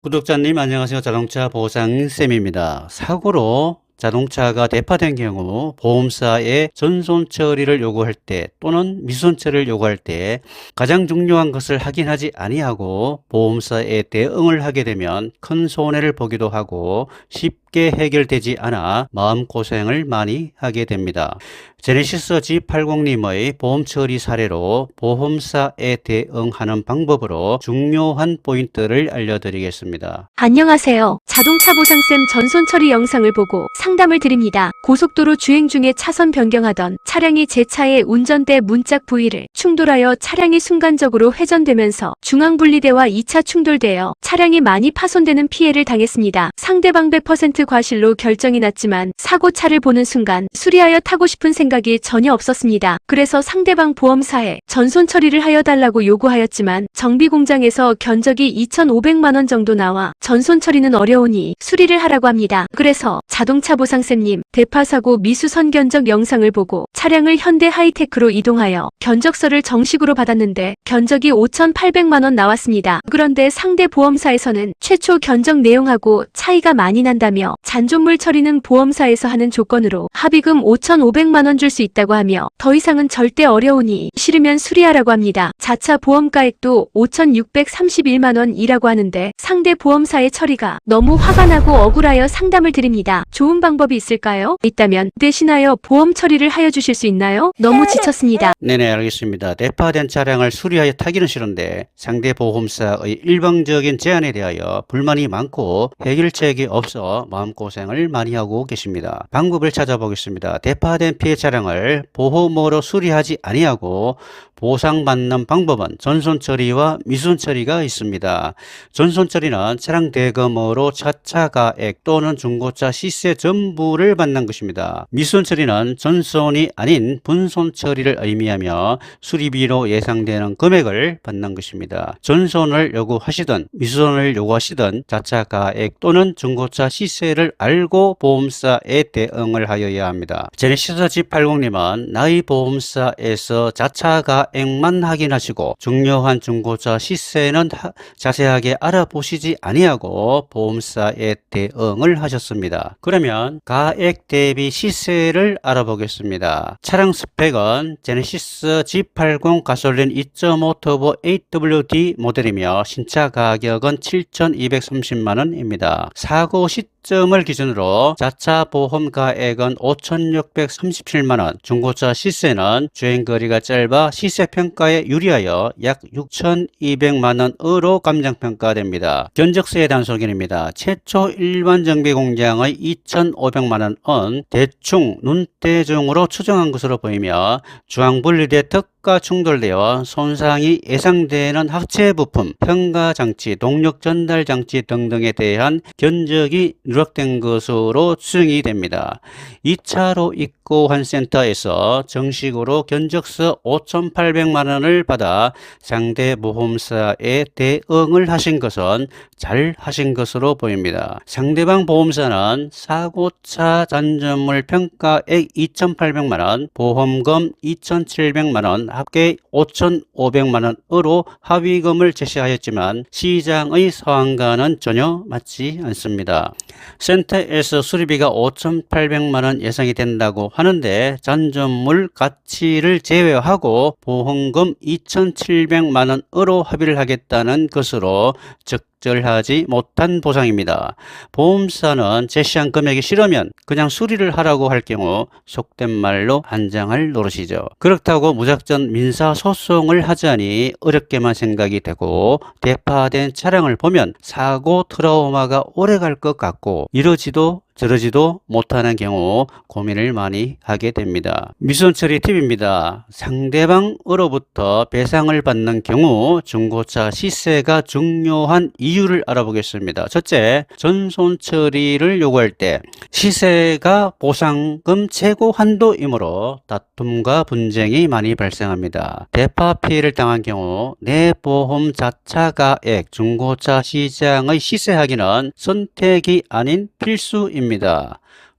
구독자님 안녕하세요. 자동차 보상쌤입니다. 사고로 자동차가 대파된 경우 보험사에 전손 처리를 요구할 때 또는 미수선 처리를 요구할 때 가장 중요한 것을 확인하지 아니하고 보험사에 대응을 하게 되면 큰 손해를 보기도 하고 쉽게 해결되지 않아 마음고생을 많이 하게 됩니다. 제네시스 G80님의 보험 처리 사례로 보험사에 대응하는 방법으로 중요한 포인트를 알려드리겠습니다. 안녕하세요. 자동차 보상쌤 전손 처리 영상을 보고 상담을 드립니다. 고속도로 주행 중에 차선 변경하던 차량이 제 차의 운전대 문짝 부위를 충돌하여 차량이 순간적으로 회전되면서 중앙분리대와 2차 충돌되어 차량이 많이 파손되는 피해를 당했습니다. 상대방 100% 과실로 결정이 났지만 사고차를 보는 순간 수리하여 타고 싶은 생각이 전혀 없었습니다. 그래서 상대방 보험사에 전손 처리를 하여 달라고 요구하였지만 정비공장에서 견적이 2,500만 원 정도 나와 전손 처리는 어려우니 수리를 하라고 합니다. 그래서 자동차 보상쌤님 대파사고 미수선 견적 영상을 보고 차량을 현대 하이테크로 이동하여 견적서를 정식으로 받았는데 견적이 5,800만 원 나왔습니다. 그런데 상대 보험사에서는 최초 견적 내용하고 차이가 많이 난다며 잔존물 처리는 보험사에서 하는 조건으로 합의금 5,500만 원 줄 수 있다고 하며 더 이상은 절대 어려우니 싫으면 수리하라고 합니다. 자차 보험가액도 5,631만 원이라고 하는데 상대 보험사의 처리가 너무 화가 나고 억울하여 상담을 드립니다. 좋은 방법이 있을까요? 있다면 대신하여 보험 처리를 하여 주실 수 있나요? 너무 지쳤습니다. 네네, 알겠습니다. 대파된 차량을 수리하여 타기는 싫은데 상대 보험사의 일방적인 제안에 대하여 불만이 많고 해결책이 없어 마음고생을 많이 하고 계십니다. 방법을 찾아보겠습니다. 대파된 피해 차량을 보험으로 수리하지 아니하고 보상받는 방법은 전손 처리와 미수선 처리가 있습니다. 전손 처리는 차량 대금으로 차차 가액 또는 중고차 시세 전부를 받는 것입니다. 미수선 처리는 전손이 아닌 분손 처리를 의미하며 수리비로 예상되는 금액을 받는 것입니다. 전손을 요구하시든 미수선을 요구하시든 자차 가액 또는 중고차 시세를 알고 보험사에 대응을 하여야 합니다. 제네시스 G80님은 나의 보험사에서 자차 가액만 확인하시고 중요한 중고차 시세는 자세하게 알아보시지 아니하고 보험사에 대응을 하셨습니다. 그러면 가액 대비 시세를 알아보겠습니다. 차량 스펙은 제네시스 G80 가솔린 2.5 터보 AWD 모델이며 신차 가격은 7,230만원입니다. 사고 시점을 기준으로 자차 보험 가액은 5,637만원, 중고차 시세는 주행거리가 짧아 시세평가에 유리하여 약 6,200만원으로 감정평가됩니다. 견적서의 단속인입니다. 최초 일반 정비공장의 2,500만원은 대충 눈대중으로 추정한 것으로 보이며 중앙분리대 턱과 충돌되어 손상이 예상되는 하체 부품, 평가장치, 동력 전달 장치 등등에 대한 견적이 누락된 것으로 추정이 됩니다. 2차로 입고한 센터에서 정식으로 견적서 5,800만원을 받아 상대 보험사에 대응을 하신 것은 잘 하신 것으로 보입니다. 상대방 보험사는 사고차 잔존물 평가액 2,800만원, 보험금 2,700만원, 합계 5,500만원으로 합의금을 제시하였지만 시장의 상황과는 전혀 맞지 않습니다. 센터에서 수리비가 5,800만원 예상이 된다고 하는데 잔존물 가치를 제외하고 보험금 2,700만원으로 합의를 하겠다는 것으로 적절하지 못한 보상입니다. 보험사는 제시한 금액이 싫으면 그냥 수리를 하라고 할 경우 속된 말로 한장할 노릇이죠. 그렇다고 무작정 민사소송을 하자니 어렵게만 생각이 되고 대파된 차량을 보면 사고 트라우마가 오래 갈 것 같고 이러지도 저러지도 못하는 경우 고민을 많이 하게 됩니다. 미수선 처리 팁입니다. 상대방으로부터 배상을 받는 경우 중고차 시세가 중요한 이유를 알아보겠습니다. 첫째, 전손 처리를 요구할 때 시세가 보상금 최고 한도이므로 다툼과 분쟁이 많이 발생합니다. 대파 피해를 당한 경우 내 보험 자차 가액 중고차 시장의 시세 확인은 선택이 아닌 필수입니다.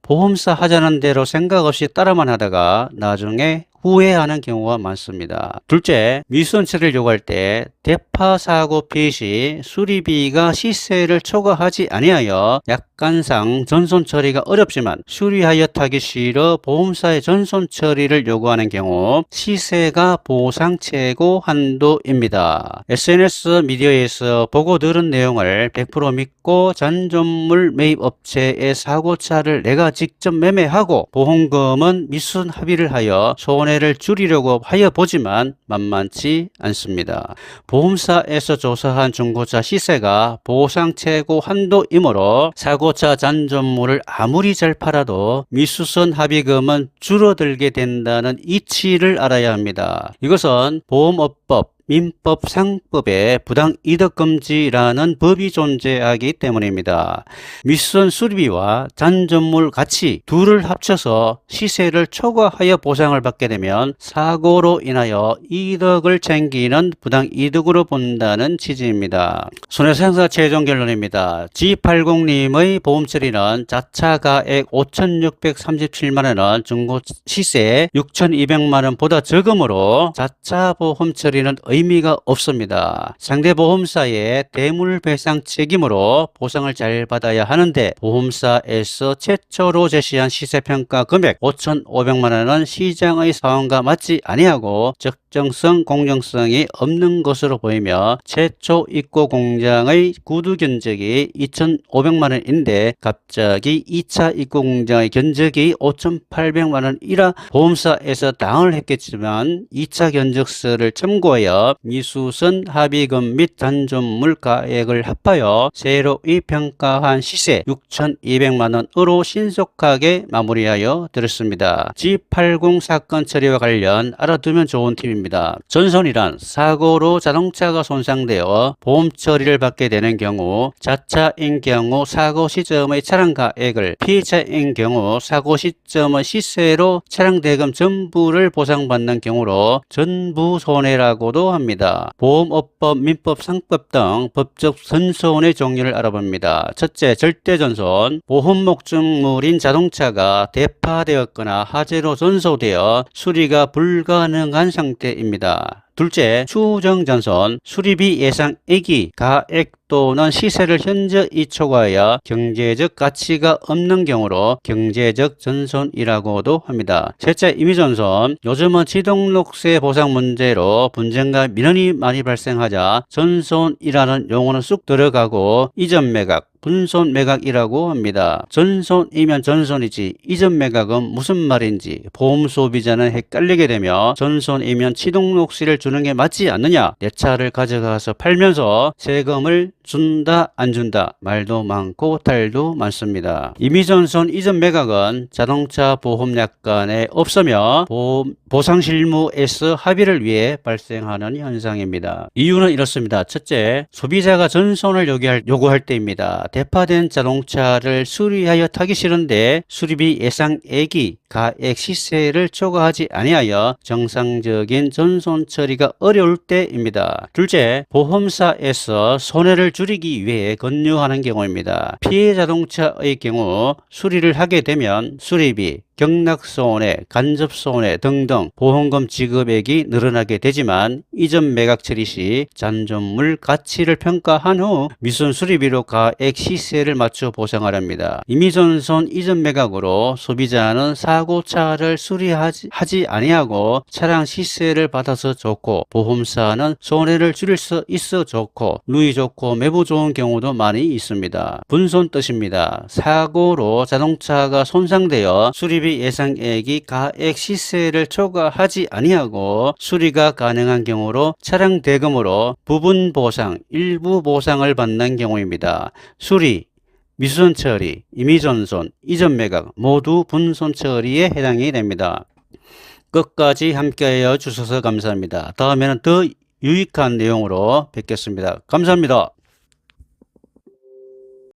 보험사 하자는 대로 생각 없이 따라만 하다가 나중에 후회하는 경우가 많습니다. 둘째, 미수선 처리를 요구할 때 대파 사고 필시 수리비가 시세를 초과하지 아니하여 약관상 전손 처리가 어렵지만 수리하여 타기 싫어 보험사의 전손 처리를 요구하는 경우 시세가 보상 최고 한도입니다. SNS 미디어에서 보고 들은 내용을 100% 믿고 잔존물 매입 업체의 사고차를 내가 직접 매매하고 보험금은 미수선 합의를 하여 손해를 줄이려고 하여 보지만 만만치 않습니다. 보험사에서 조사한 중고차 시세가 보상 최고 한도이므로 사고차 잔존물을 아무리 잘 팔아도 미수선 합의금은 줄어들게 된다는 이치를 알아야 합니다. 이것은 보험업법 민법 상법에 부당이득금지라는 법이 존재하기 때문입니다. 미수선 수리비와 잔존물 가치 둘을 합쳐서 시세를 초과하여 보상을 받게 되면 사고로 인하여 이득을 챙기는 부당이득으로 본다는 취지입니다. 손해상사 최종 결론입니다. G80님의 보험 처리는 자차 가액 5,637만원은 중고 시세 6,200만원보다 적으므로 자차 보험 처리는 의미가 없습니다. 상대 보험사의 대물배상 책임으로 보상을 잘 받아야 하는데 보험사에서 최초로 제시한 시세평가 금액 5,500만원은 시장의 상황과 맞지 아니하고 적정성, 공정성이 없는 것으로 보이며 최초 입고 공장의 구두 견적이 2,500만원인데 갑자기 2차 입고 공장의 견적이 5,800만원이라 보험사에서 당을 했겠지만 2차 견적서를 참고하여 미수선 합의금 및 잔존물 가액을 합하여 새로이 평가한 시세 6,200만원으로 신속하게 마무리하여 드렸습니다. G80 사건 처리와 관련 알아두면 좋은 팁입니다. 전손이란 사고로 자동차가 손상되어 보험 처리를 받게 되는 경우 자차인 경우 사고 시점의 차량 가액을 피해자인 경우 사고 시점의 시세로 차량 대금 전부를 보상받는 경우로 전부 손해라고도 합니다. 보험업법, 민법, 상법 등 법적 전손의 종류를 알아봅니다. 첫째, 절대전손. 보험 목적물인 자동차가 대파되었거나 화재로 전소되어 수리가 불가능한 상태입니다. 둘째, 추정전손. 수리비 예상액이 가액 또는 시세를 현저히 초과하여 경제적 가치가 없는 경우로 경제적 전손이라고도 합니다. 셋째, 임의전손. 요즘은 지등록세 보상 문제로 분쟁과 민원이 많이 발생하자 전손이라는 용어는 쑥 들어가고 이전 매각, 분손 매각이라고 합니다. 전손이면 전손이지 이전 매각은 무슨 말인지 보험 소비자는 헷갈리게 되며 전손이면 취등록세를 주는 게 맞지 않느냐, 내 차를 가져가서 팔면서 세금을 준다 안 준다 말도 많고 탈도 많습니다. 임의전손 이전 매각은 자동차 보험약관에 없으며 보상 실무에서 합의를 위해 발생하는 현상입니다. 이유는 이렇습니다. 첫째, 소비자가 전손을 요구할 때입니다. 대파된 자동차를 수리하여 타기 싫은데 수리비 예상액이 가액 시세를 초과하지 아니하여 정상적인 전손 처리가 어려울 때입니다. 둘째, 보험사에서 손해를 줄이기 위해 권유하는 경우입니다. 피해 자동차의 경우 수리를 하게 되면 수리비, 경락손해, 간접손해 등등 보험금 지급액이 늘어나게 되지만 이전 매각 처리 시 잔존물 가치를 평가한 후 미순 수리비로 가액 시세를 맞춰 보상하랍니다. 임의전손 이전 매각으로 소비자는 사고차를 수리하지 아니하고 차량 시세를 받아서 좋고 보험사는 손해를 줄일 수 있어 좋고 누이 좋고 매부 좋은 경우도 많이 있습니다. 분손 뜻입니다. 사고로 자동차가 손상되어 수리비 예상액이 가액 시세를 초과하지 아니하고 수리가 가능한 경우로 차량 대금으로 부분 보상, 일부 보상을 받는 경우입니다. 수리, 미수선 처리, 임의전손, 이전 매각 모두 분손 처리에 해당이 됩니다. 끝까지 함께해 주셔서 감사합니다. 다음에는 더 유익한 내용으로 뵙겠습니다. 감사합니다.